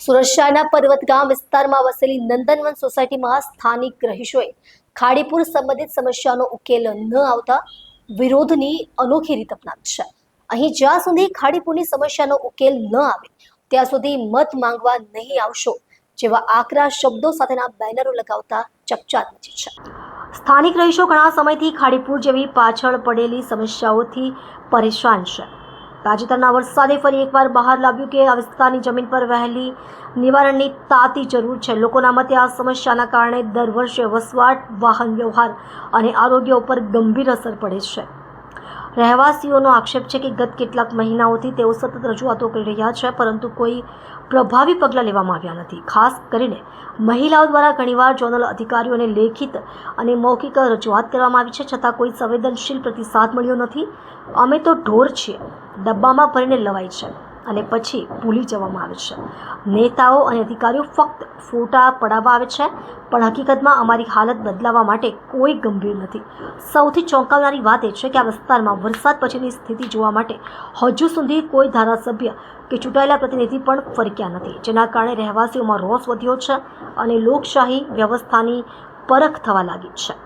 સુરત શહેરના પર્વત ગામ વિસ્તારમાં વસેલી નંદનવન સોસાયટીમાં સ્થાનિક રહીશોએ ખાડીપુર સંબંધિત સમસ્યાનો ઉકેલ ન આવતા વિરોધની અનોખી રીત અપનાવી છે। અહીં જ્યાં સુધી ખાડીપુરની સમસ્યાનો ઉકેલ ન આવે ત્યાં સુધી મત માંગવા નહીં આવશો જેવા આકરા શબ્દો સાથેના બેનરો લગાવતા ચકચાર મચી છે। સ્થાનિક રહીશો ઘણા સમયથી ખાડીપુર જેવી પાછળ પડેલી સમસ્યાઓથી પરેશાન છે। તાજેતરના વરસાદે ફરી એકવાર બહાર લાવ્યું કે આ વિસ્તારની જમીન પર વહેલી નિવારણની તાતી જરૂર છે। લોકોના મતે આ સમસ્યાના કારણે દર વર્ષે વસવાટ, વાહન વ્યવહાર અને આરોગ્ય ઉપર ગંભીર અસર પડે છે। રહેવાસીઓનો આક્ષેપ છે કે ગત કેટલાક મહિનાઓથી તેઓ સતત રજૂઆતો કરી રહ્યા છે, પરંતુ કોઈ પ્રભાવી પગલાં લેવામાં આવ્યા નથી। ખાસ કરીને મહિલાઓ દ્વારા ઘણીવાર ઝોનલ અધિકારીઓને લેખિત અને મૌખિક રજૂઆત કરવામાં આવી છે, છતાં કોઈ સંવેદનશીલ પ્રતિસાદ મળ્યો નથી। અમે તો ઢોર છીએ, ડબ્બામાં ભરીને લવાય છે અને પછી ભૂલી જવામાં આવે છે। નેતાઓ અને અધિકારીઓ ફક્ત ફોટા પડાવવા આવે છે, પણ હકીકતમાં અમારી હાલત બદલાવવા માટે કોઈ ગંભીર નથી। સૌથી ચોંકાવનારી વાત એ છે કે આ વિસ્તારમાં વરસાદ પછીની સ્થિતિ જોવા માટે હજુ સુધી કોઈ ધારાસભ્ય કે ચૂંટાયેલા પ્રતિનિધિ પણ ફરક્યા નથી, જેના કારણે રહેવાસીઓમાં રોષ વધ્યો છે અને લોકશાહી વ્યવસ્થાની પરખ થવા લાગી છે।